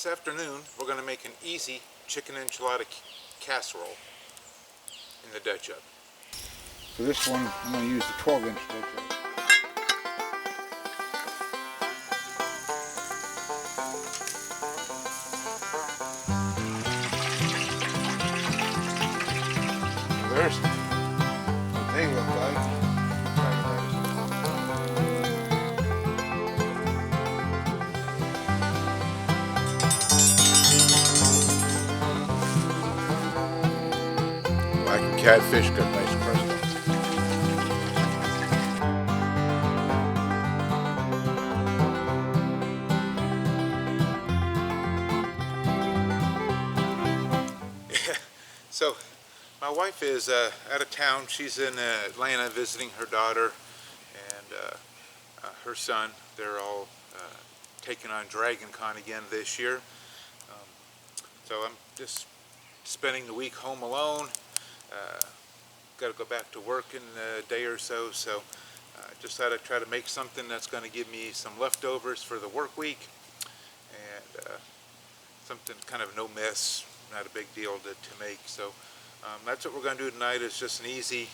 This afternoon we're going to make an easy chicken enchilada casserole in the Dutch oven. For this one, I'm going to use the 12-inch Dutch oven. There's what they look like. Black and catfish got nice crust. So my wife is out of town. She's in Atlanta visiting her daughter and her son. They're all taking on Dragon Con again this year. So I'm just spending the week home alone. Got to go back to work in a day or so, so just thought I'd try to make something that's going to give me some leftovers for the work week, and something kind of no mess, not a big deal to make. So that's what we're going to do tonight. Is just an easy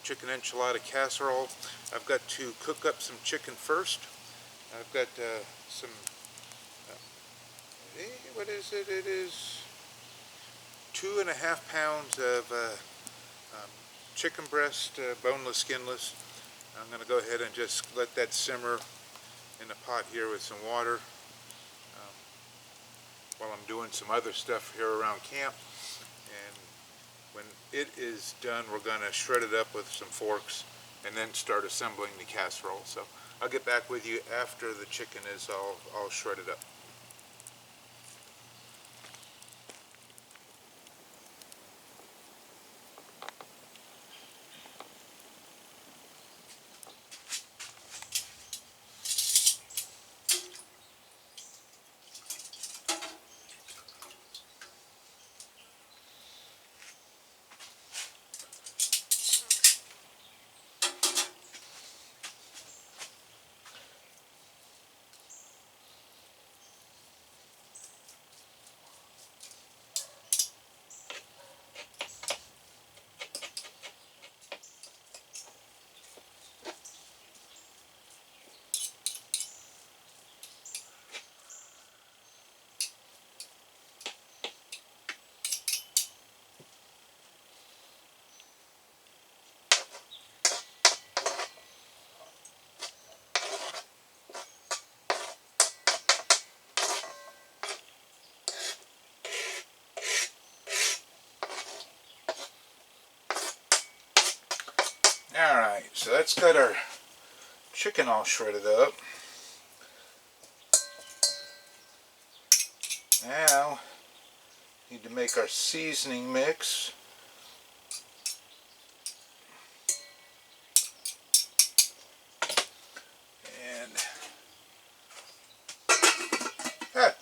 chicken enchilada casserole. I've got to cook up some chicken first. I've got some, what is it? It is 2.5 pounds of chicken breast, boneless, skinless. I'm going to go ahead and just let that simmer in the pot here with some water while I'm doing some other stuff here around camp. And when it is done, we're going to shred it up with some forks and then start assembling the casserole. So I'll get back with you after the chicken is all shredded up. Alright, so that's got our chicken all shredded up. Now, need to make our seasoning mix. And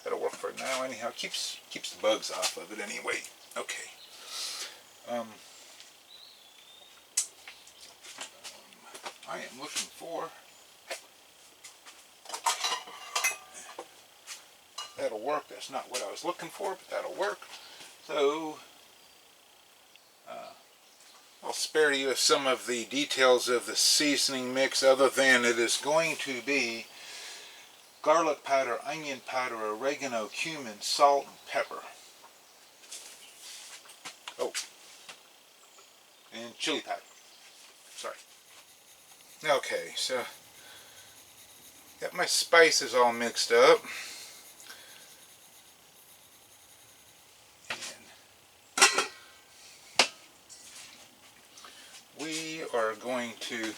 that'll work for now anyhow. Keeps the bugs off of it anyway. Okay. I am looking for, that'll work. That's not what I was looking for, but that'll work. So I'll spare you some of the details of the seasoning mix, other than it is going to be garlic powder, onion powder, oregano, cumin, salt, and pepper. Oh, and chili powder. Sorry. Okay, so got my spices all mixed up. And we are going to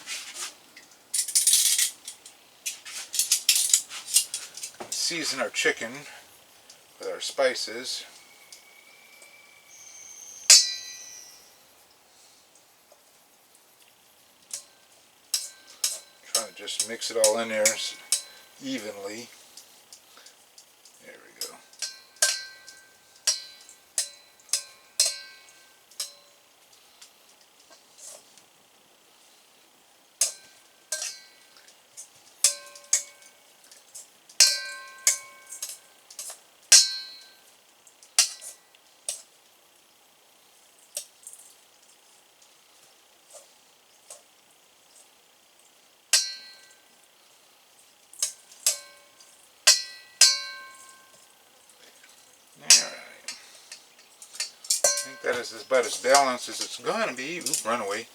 season our chicken with our spices. Just mix it all in there evenly. There we go. That is about as balanced as it's going to be. Oop, run away.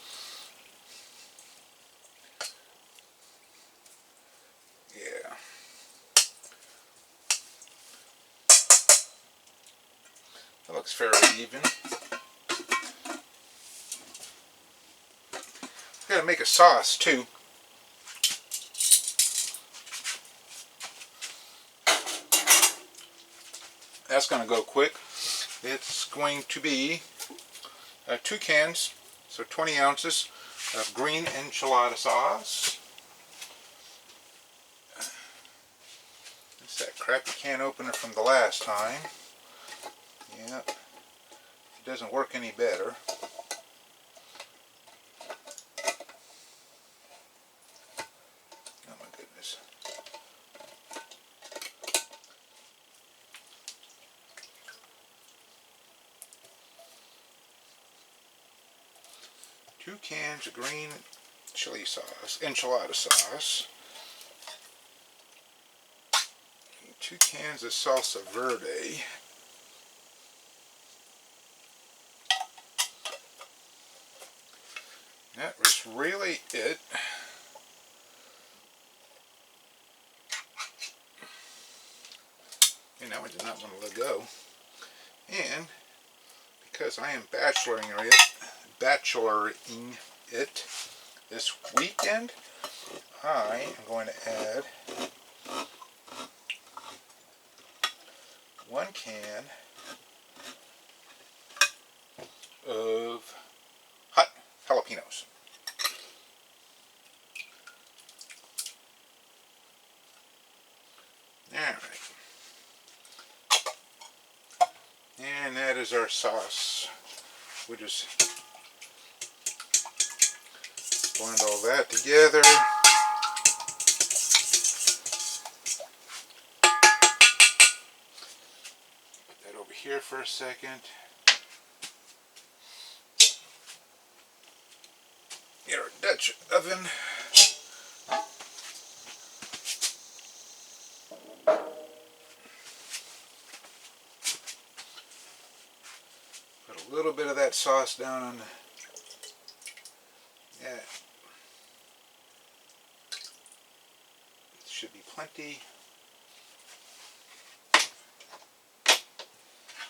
Yeah. That looks fairly even. Gotta make a sauce too. That's gonna go quick. It's going to be 2 cans, so 20 ounces of green enchilada sauce. It's that crappy can opener from the last time. Yep. It doesn't work any better. Oh my goodness. Two cans of green chili sauce, enchilada sauce. 2 cans of salsa verde. That was really it. And now I did not want to let go. And because I am bacheloring it this weekend, I am going to add 1 can of hot jalapenos. Alright. And that is our sauce. We just blend all that together. Put that over here for a second. Get our Dutch oven. Put a little bit of that sauce down on the, yeah. It should be plenty.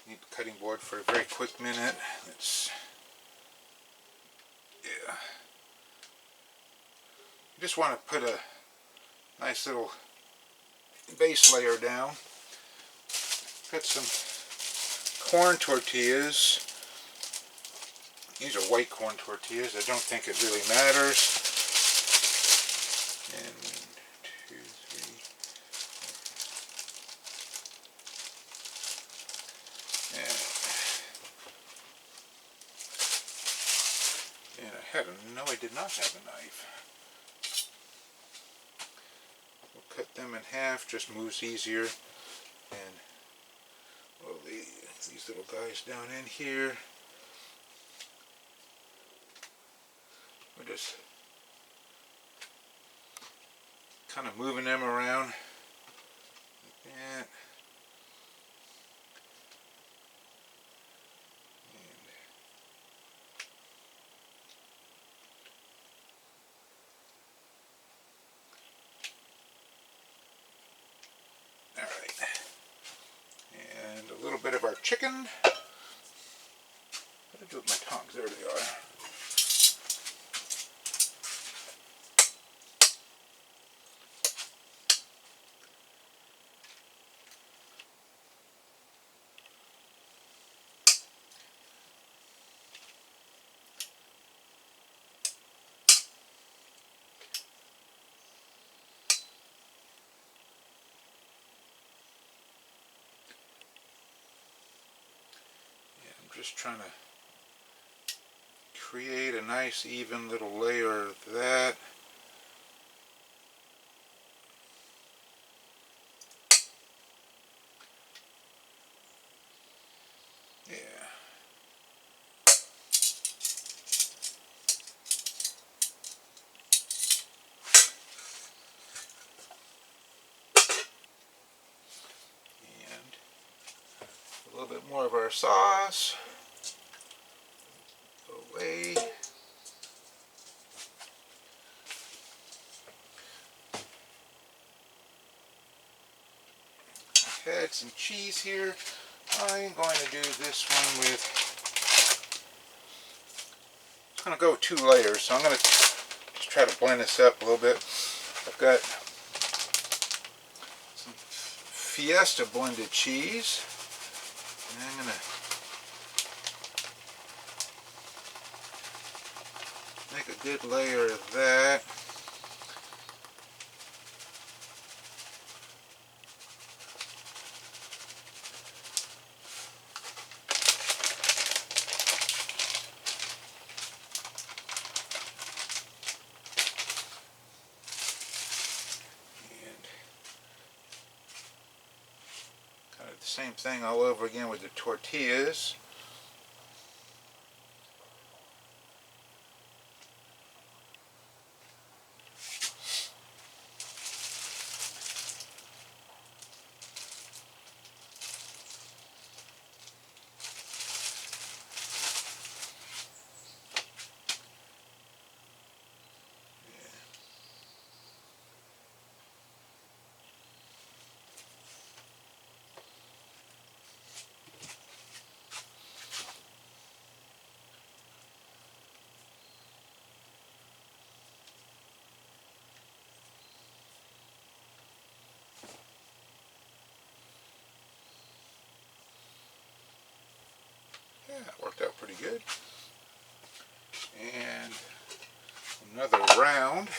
Need the cutting board for a very quick minute. It's, yeah. You just want to put a nice little base layer down. Got some corn tortillas. These are white corn tortillas. I don't think it really matters. And 1, 2, 3. And I had a, no, I did not have a knife. We'll cut them in half, just moves easier. And well, these little guys down in here. We're just kind of moving them around like that. All right. And a little bit of our chicken. What did I do with my tongs? There they are. Just trying to create a nice even little layer of that. Yeah. And a little bit more of our sauce. add some cheese here. I'm going to do this one with, I'm going to go with 2 layers, so I'm going to just try to blend this up a little bit. I've got some Fiesta blended cheese, and I'm going to make a good layer of that. Kind of the same thing all over again with the tortillas. Yeah, it worked out pretty good. And another round.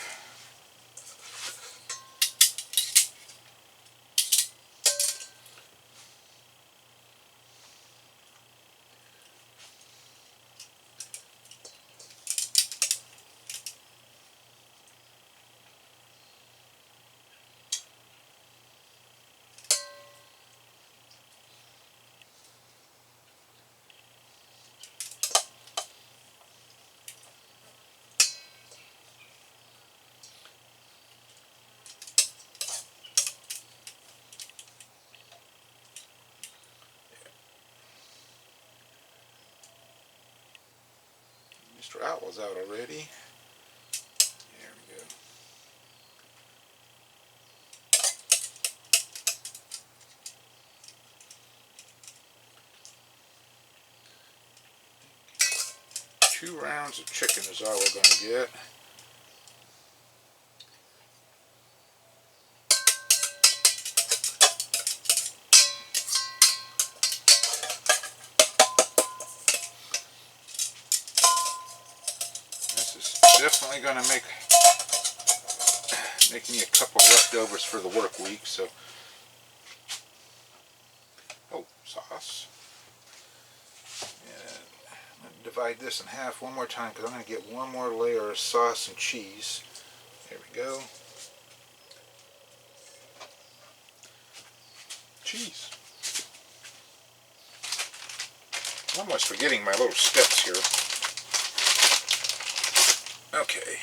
Mr. Owl's out already. There we go. Two rounds of chicken is all we're going to get. This is definitely going to make me a couple leftovers for the work week. So, oh, sauce. And I'm going to divide this in half one more time because I'm going to get one more layer of sauce and cheese. There we go. Cheese. I'm almost forgetting my little steps here. Okay.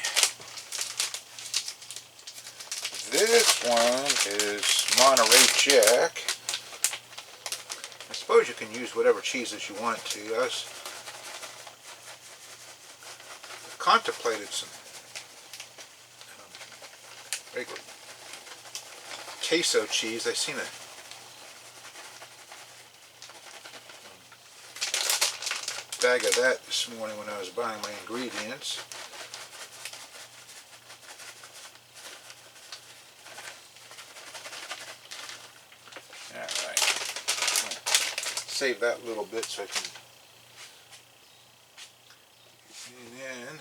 This one is Monterey Jack. I suppose you can use whatever cheeses you want to. I contemplated some regular queso cheese. I seen a bag of that this morning when I was buying my ingredients. Alright, save that little bit so I can, and then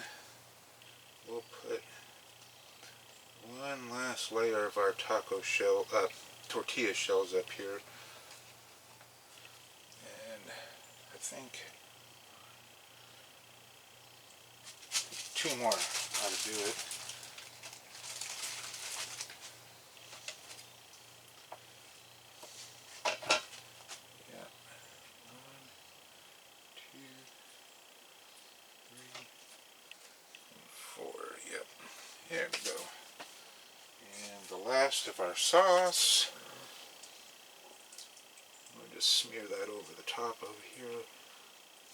we'll put one last layer of our taco shell, tortilla shells up here, and I think 2 more ought to do it. Yeah. 1, 2, 3, 4. Yep. There we go. And the last of our sauce. We'll just smear that over the top over here.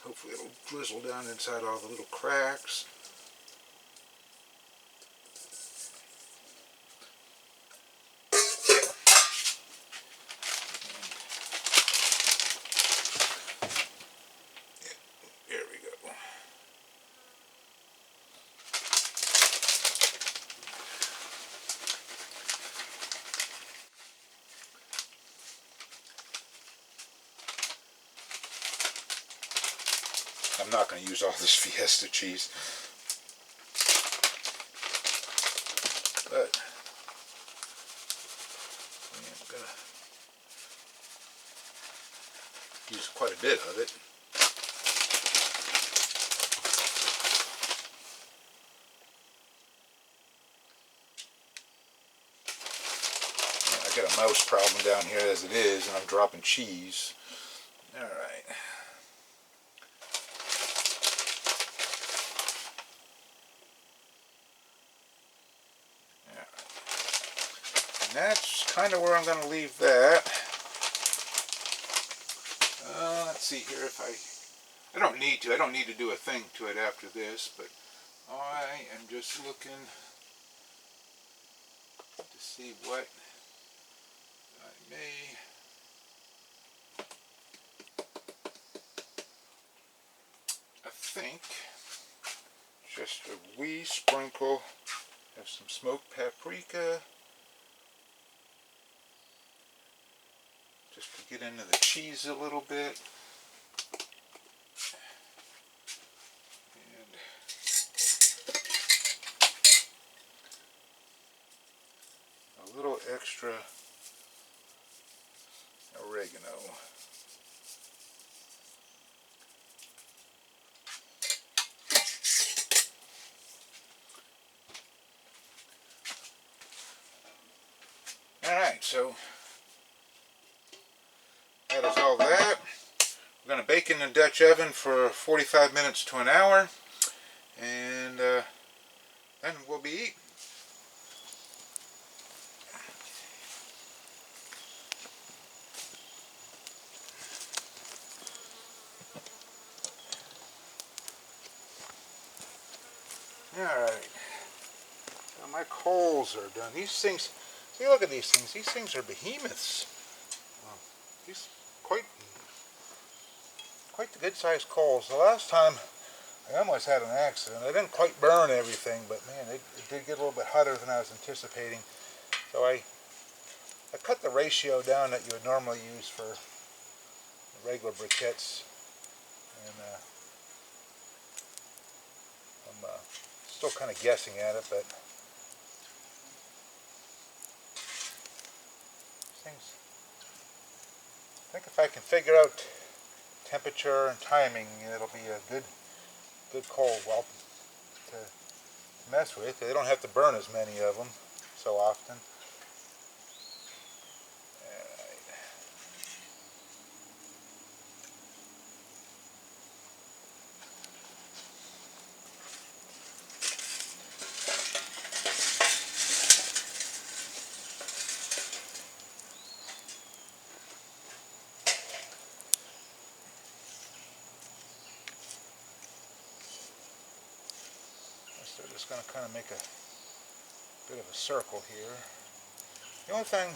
Hopefully it'll drizzle down inside all the little cracks. I'm not going to use all this Fiesta cheese. But I'm going to use quite a bit of it. I got a mouse problem down here as it is, and I'm dropping cheese. All right. And that's kind of where I'm going to leave that. Let's see here if I don't need to do a thing to it after this, but I am just looking to see what I may. I think just a wee sprinkle of some smoked paprika, just to get into the cheese a little bit. And a little extra oregano. Alright, so that is all that. We're going to bake in the Dutch oven for 45 minutes to an hour, and then we'll be eating. Alright, now my coals are done. These things, see, look at these things. These things are behemoths. These quite the good sized coals. The last time I almost had an accident. I didn't quite burn everything, but man, it did get a little bit hotter than I was anticipating. So I cut the ratio down that you would normally use for regular briquettes, and I'm still kind of guessing at it, but things. I think if I can figure out temperature and timing, it'll be a good coal well to mess with. They don't have to burn as many of them so often. They're just going to kind of make a bit of a circle here. The only thing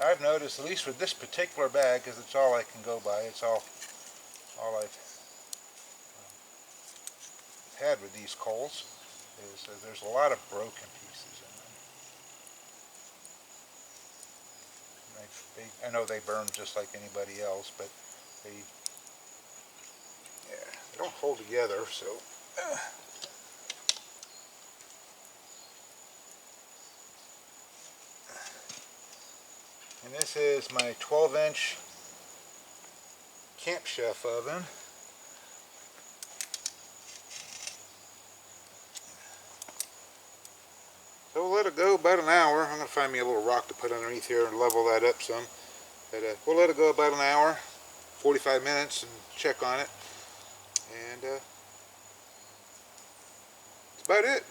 I've noticed, at least with this particular bag, because it's all I can go by, it's all I've had with these coals, is there's a lot of broken pieces in them. I know they burn just like anybody else, but they don't hold together, so. And this is my 12-inch Camp Chef oven. So we'll let it go about an hour. I'm going to find me a little rock to put underneath here and level that up some. But we'll let it go about an hour, 45 minutes, and check on it. And that's about it.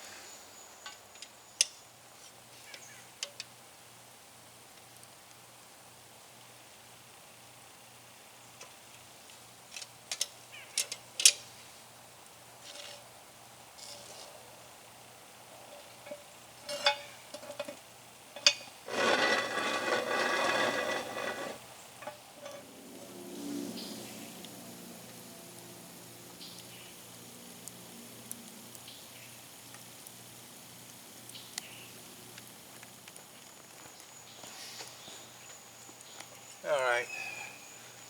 Alright,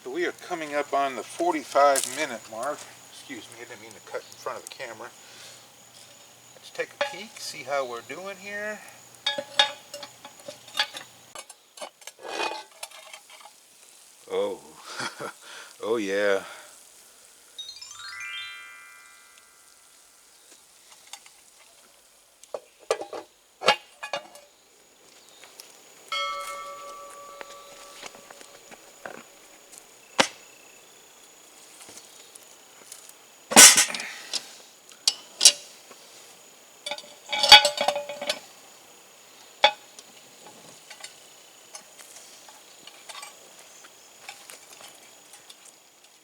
so we are coming up on the 45-minute mark. Excuse me, I didn't mean to cut in front of the camera. Let's take a peek, see how we're doing here. Oh, oh yeah.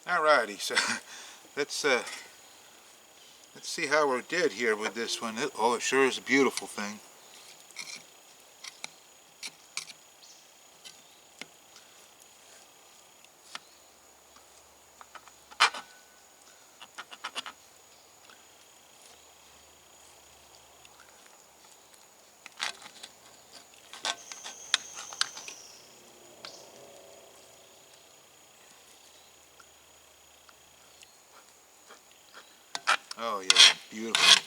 Alrighty, so let's see how we did here with this one. Oh, it sure is a beautiful thing. Oh yeah, beautiful.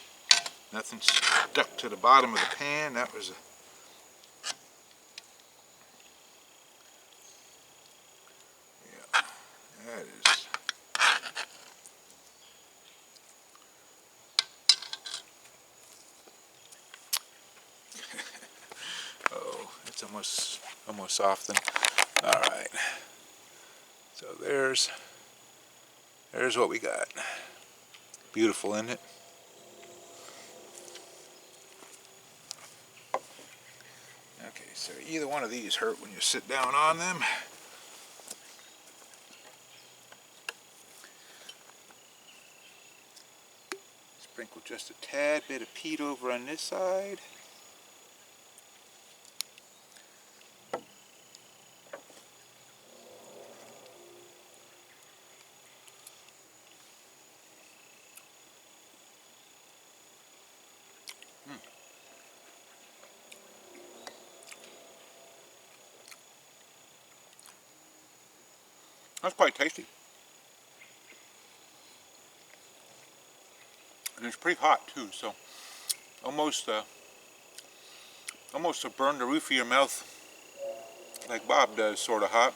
Nothing stuck to the bottom of the pan. That was a yeah, that is. Oh, it's almost softened. All right. So there's what we got. Beautiful, isn't it? Okay, so either one of these hurt when you sit down on them. Sprinkle just a tad bit of peat over on this side. That's quite tasty. And it's pretty hot too, so almost to burn the roof of your mouth like Bob does, sort of hot.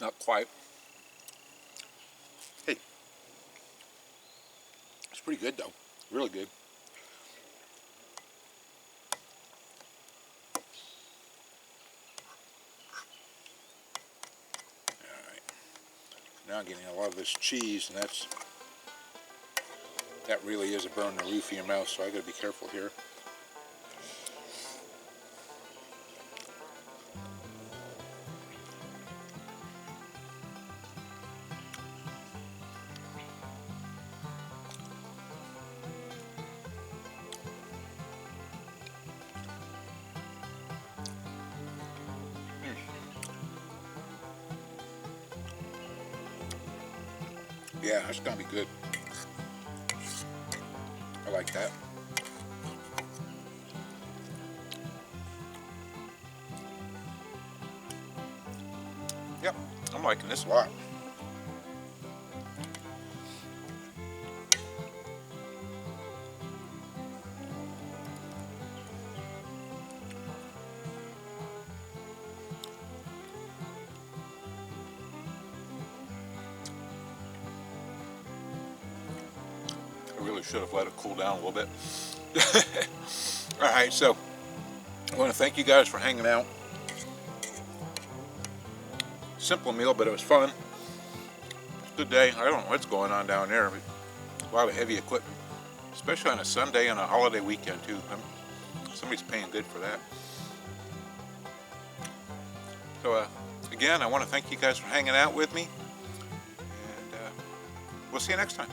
Not quite. Hey, it's pretty good though. Really good. Alright. Now I'm getting a lot of this cheese, and that really is a burn the roof of your mouth, so I gotta be careful here. Yeah, that's gonna be good. I like that. Yep, I'm liking this a lot. I really should have let it cool down a little bit. Alright, so I want to thank you guys for hanging out. Simple meal, but it was fun. It's a good day. I don't know what's going on down there, but a lot of heavy equipment, especially on a Sunday and a holiday weekend too. Somebody's paying good for that. So again, I want to thank you guys for hanging out with me, and we'll see you next time.